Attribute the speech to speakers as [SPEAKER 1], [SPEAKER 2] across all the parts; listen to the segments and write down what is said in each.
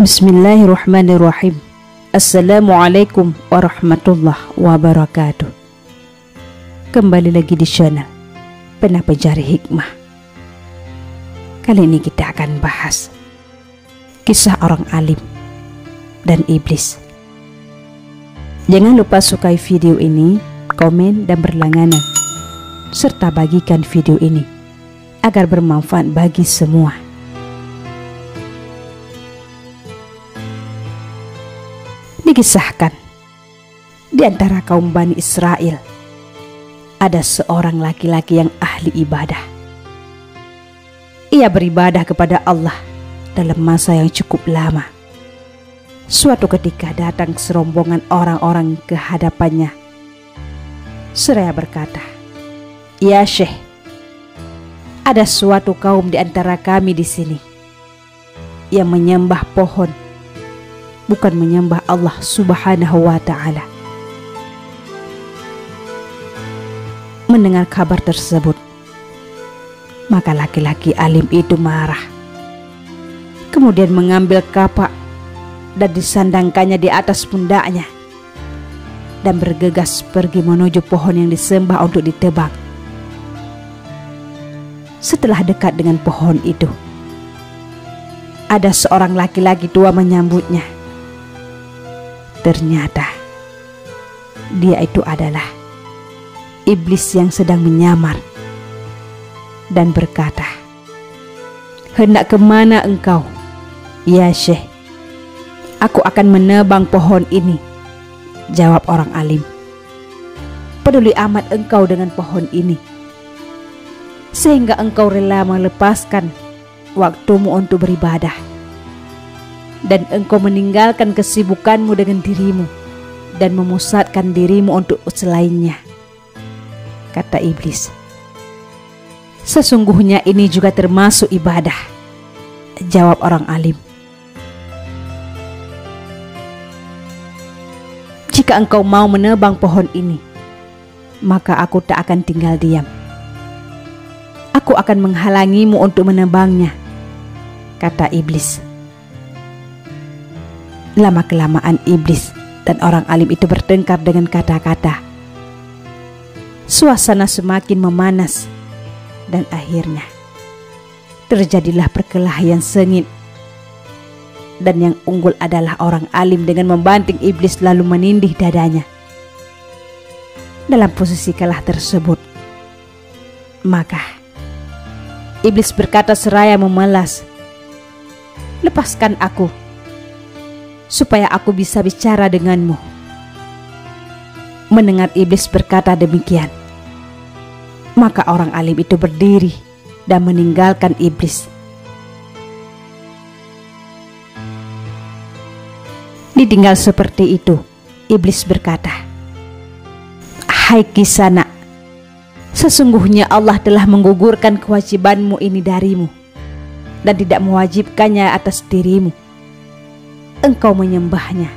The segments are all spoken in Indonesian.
[SPEAKER 1] Bismillahirrahmanirrahim. Assalamualaikum warahmatullahi wabarakatuh. Kembali lagi di channel Pena Pencari Hikmah. Kali ini kita akan bahas kisah orang alim dan iblis. Jangan lupa sukai video ini, komen dan berlangganan, serta bagikan video ini agar bermanfaat bagi semua. Dikisahkan, di antara kaum Bani Israel ada seorang laki-laki yang ahli ibadah. Ia beribadah kepada Allah dalam masa yang cukup lama. Suatu ketika datang serombongan orang-orang ke hadapannya. Seraya berkata, "Ya Syekh, ada suatu kaum di antara kami di sini yang menyembah pohon, bukan menyembah Allah Subhanahu wa Ta'ala." Mendengar kabar tersebut, maka laki-laki alim itu marah. Kemudian mengambil kapak dan disandangkannya di atas pundaknya dan bergegas pergi menuju pohon yang disembah untuk ditebang. Setelah dekat dengan pohon itu, ada seorang laki-laki tua menyambutnya. Ternyata dia itu adalah iblis yang sedang menyamar dan berkata, "Hendak kemana engkau?" "Ya Syekh, aku akan menebang pohon ini," jawab orang alim. "Peduli amat engkau dengan pohon ini, sehingga engkau rela melepaskan waktumu untuk beribadah, dan engkau meninggalkan kesibukanmu dengan dirimu dan memusatkan dirimu untuk selainnya," kata iblis. "Sesungguhnya ini juga termasuk ibadah," jawab orang alim. "Jika engkau mau menebang pohon ini, maka aku tak akan tinggal diam. Aku akan menghalangimu untuk menebangnya," kata iblis. Lama-kelamaan iblis dan orang alim itu bertengkar dengan kata-kata. Suasana semakin memanas dan akhirnya terjadilah perkelahian sengit. Dan yang unggul adalah orang alim dengan membanting iblis lalu menindih dadanya. Dalam posisi kalah tersebut, maka iblis berkata seraya memelas, "Lepaskan aku, supaya aku bisa bicara denganmu." Mendengar iblis berkata demikian, maka orang alim itu berdiri dan meninggalkan iblis. Ditinggal seperti itu, iblis berkata, "Hai Kisana, sesungguhnya Allah telah menggugurkan kewajibanmu ini darimu dan tidak mewajibkannya atas dirimu. Engkau menyembahnya.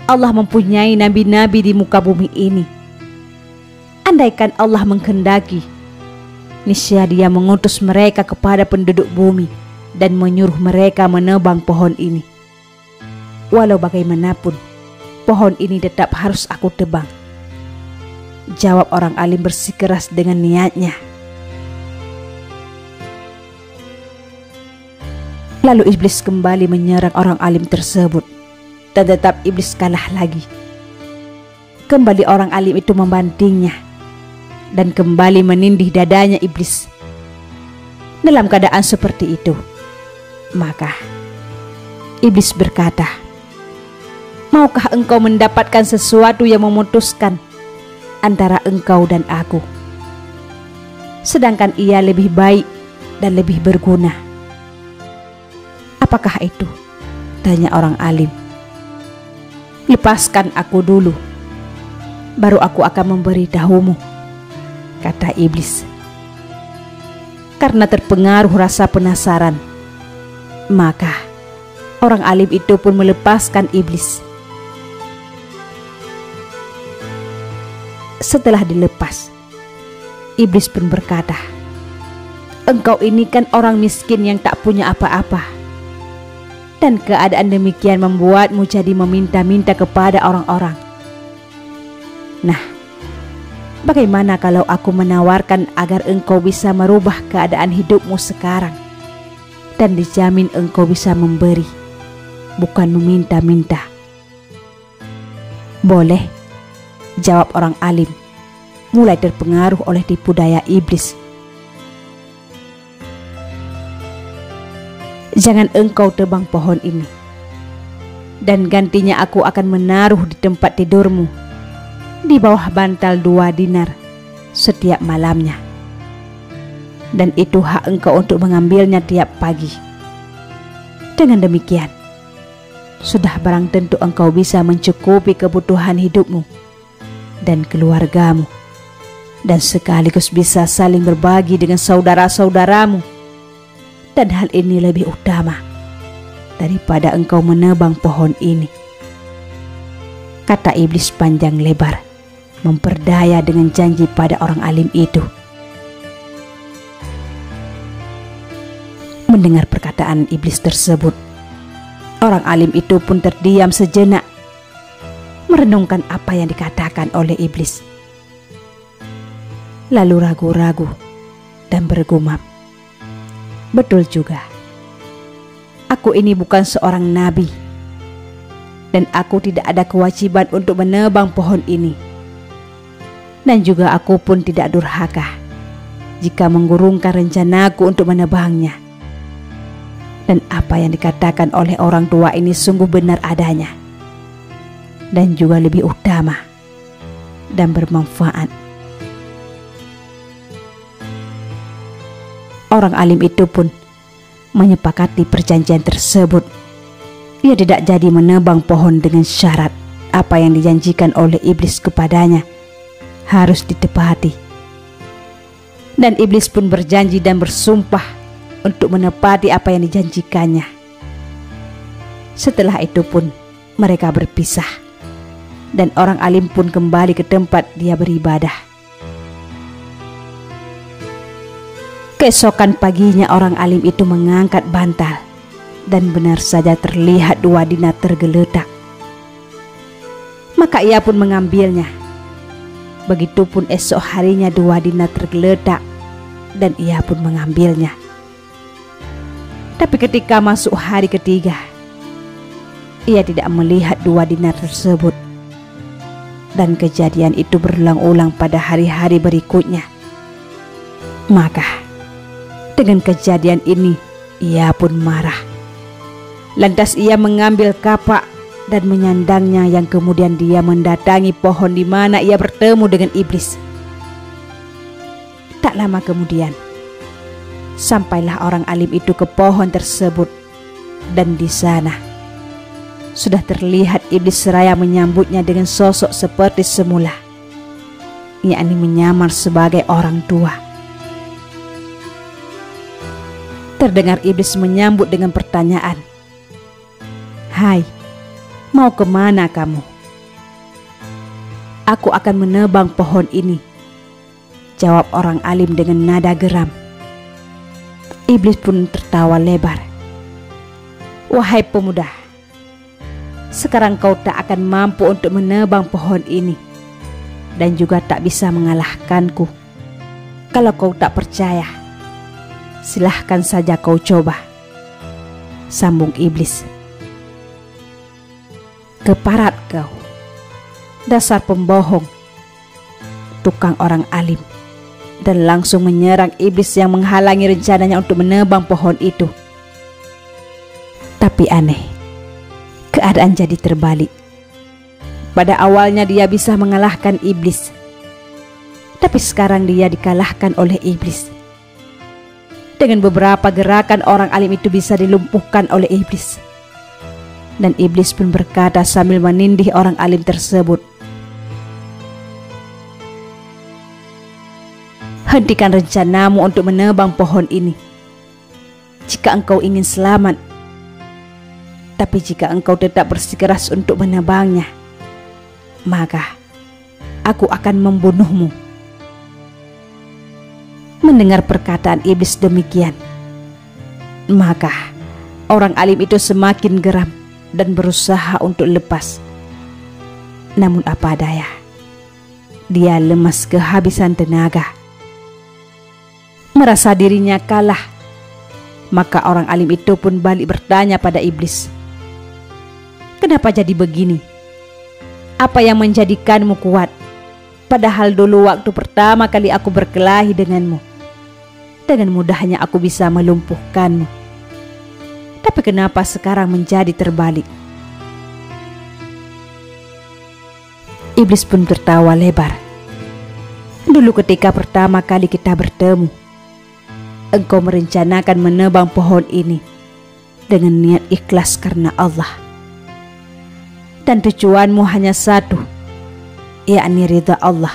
[SPEAKER 1] Allah mempunyai nabi-nabi di muka bumi ini. Andaikan Allah menghendaki, niscaya Dia mengutus mereka kepada penduduk bumi dan menyuruh mereka menebang pohon ini. Walau bagaimanapun, pohon ini tetap harus aku tebang," jawab orang alim bersikeras dengan niatnya. Lalu iblis kembali menyerang orang alim tersebut, dan tetap iblis kalah lagi. Kembali orang alim itu membantingnya dan kembali menindih dadanya iblis. Dalam keadaan seperti itu, maka iblis berkata, "Maukah engkau mendapatkan sesuatu yang memutuskan antara engkau dan aku, sedangkan ia lebih baik dan lebih berguna?" "Apakah itu?" tanya orang alim. "Lepaskan aku dulu, baru aku akan memberitahumu," kata iblis. Karena terpengaruh rasa penasaran, maka orang alim itu pun melepaskan iblis. Setelah dilepas, iblis pun berkata, "Engkau ini kan orang miskin yang tak punya apa-apa. Dan keadaan demikian membuatmu jadi meminta-minta kepada orang-orang. Nah, bagaimana kalau aku menawarkan agar engkau bisa merubah keadaan hidupmu sekarang dan dijamin engkau bisa memberi, bukan meminta-minta? Boleh, jawab orang alim, mulai terpengaruh oleh tipu daya iblis. Jangan engkau tebang pohon ini, dan gantinya aku akan menaruh di tempat tidurmu di bawah bantal 2 dinar setiap malamnya. Dan itu hak engkau untuk mengambilnya tiap pagi. Dengan demikian, sudah barang tentu engkau bisa mencukupi kebutuhan hidupmu dan keluargamu, dan sekaligus bisa saling berbagi dengan saudara-saudaramu. Dan hal ini lebih utama daripada engkau menebang pohon ini, kata iblis panjang lebar, memperdaya dengan janji pada orang alim itu. Mendengar perkataan iblis tersebut, orang alim itu pun terdiam sejenak, merenungkan apa yang dikatakan oleh iblis. Lalu ragu-ragu dan bergumam, betul juga, aku ini bukan seorang nabi, dan aku tidak ada kewajiban untuk menebang pohon ini. Dan juga aku pun tidak durhaka jika menggurungkan rencanaku untuk menebangnya. Dan apa yang dikatakan oleh orang tua ini sungguh benar adanya, dan juga lebih utama dan bermanfaat. Orang alim itu pun menyepakati perjanjian tersebut. Ia tidak jadi menebang pohon dengan syarat apa yang dijanjikan oleh iblis kepadanya harus ditepati. Dan iblis pun berjanji dan bersumpah untuk menepati apa yang dijanjikannya. Setelah itu pun mereka berpisah, dan orang alim pun kembali ke tempat dia beribadah. Keesokan paginya orang alim itu mengangkat bantal, dan benar saja terlihat 2 dinar tergeletak. Maka ia pun mengambilnya. Begitupun esok harinya 2 dinar tergeletak, dan ia pun mengambilnya. Tapi ketika masuk hari ketiga, ia tidak melihat 2 dinar tersebut. Dan kejadian itu berulang-ulang pada hari-hari berikutnya. Maka dengan kejadian ini, ia pun marah. Lantas ia mengambil kapak dan menyandangnya, yang kemudian dia mendatangi pohon di mana ia bertemu dengan iblis. Tak lama kemudian, sampailah orang alim itu ke pohon tersebut, dan di sana sudah terlihat iblis seraya menyambutnya dengan sosok seperti semula, yakni menyamar sebagai orang tua. Terdengar iblis menyambut dengan pertanyaan, "Hai, mau kemana kamu?" "Aku akan menebang pohon ini," jawab orang alim dengan nada geram. Iblis pun tertawa lebar. "Wahai pemuda, sekarang kau tak akan mampu untuk menebang pohon ini, dan juga tak bisa mengalahkanku. Kalau kau tak percaya, silahkan saja kau coba," sambung iblis. "Keparat kau, dasar pembohong," tukang orang alim, dan langsung menyerang iblis yang menghalangi rencananya untuk menebang pohon itu. Tapi aneh, keadaan jadi terbalik. Pada awalnya dia bisa mengalahkan iblis, tapi sekarang dia dikalahkan oleh iblis. Dengan beberapa gerakan orang alim itu bisa dilumpuhkan oleh iblis. Dan iblis pun berkata sambil menindih orang alim tersebut, "Hentikan rencanamu untuk menebang pohon ini jika engkau ingin selamat. Tapi jika engkau tetap bersikeras untuk menebangnya, maka aku akan membunuhmu." Mendengar perkataan iblis demikian, maka Orang alim itu semakin geram dan berusaha untuk lepas. Namun apa daya, dia lemas kehabisan tenaga. Merasa dirinya kalah, maka orang alim itu pun balik bertanya pada iblis, "Kenapa jadi begini? Apa yang menjadikanmu kuat? Padahal dulu waktu pertama kali aku berkelahi denganmu, dengan mudahnya aku bisa melumpuhkanmu. Tapi kenapa sekarang menjadi terbalik?" Iblis pun tertawa lebar. "Dulu ketika pertama kali kita bertemu, engkau merencanakan menebang pohon ini dengan niat ikhlas karena Allah. Dan tujuanmu hanya satu, yakni ridha Allah.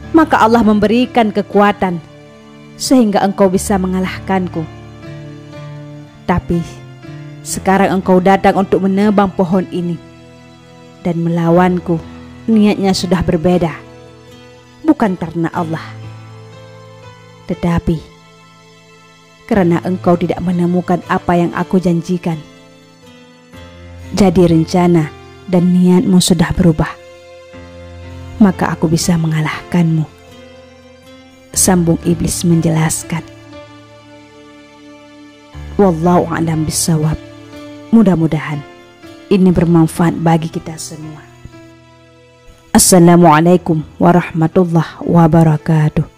[SPEAKER 1] Maka Allah memberikan kekuatan sehingga engkau bisa mengalahkanku. Tapi sekarang engkau datang untuk menebang pohon ini dan melawanku. Niatnya sudah berbeda, bukan karena Allah, tetapi karena engkau tidak menemukan apa yang aku janjikan. Jadi rencana dan niatmu sudah berubah, maka aku bisa mengalahkanmu," sambung iblis menjelaskan. Wallahu a'lam bishawab. Mudah-mudahan ini bermanfaat bagi kita semua. Assalamualaikum warahmatullahi wabarakatuh.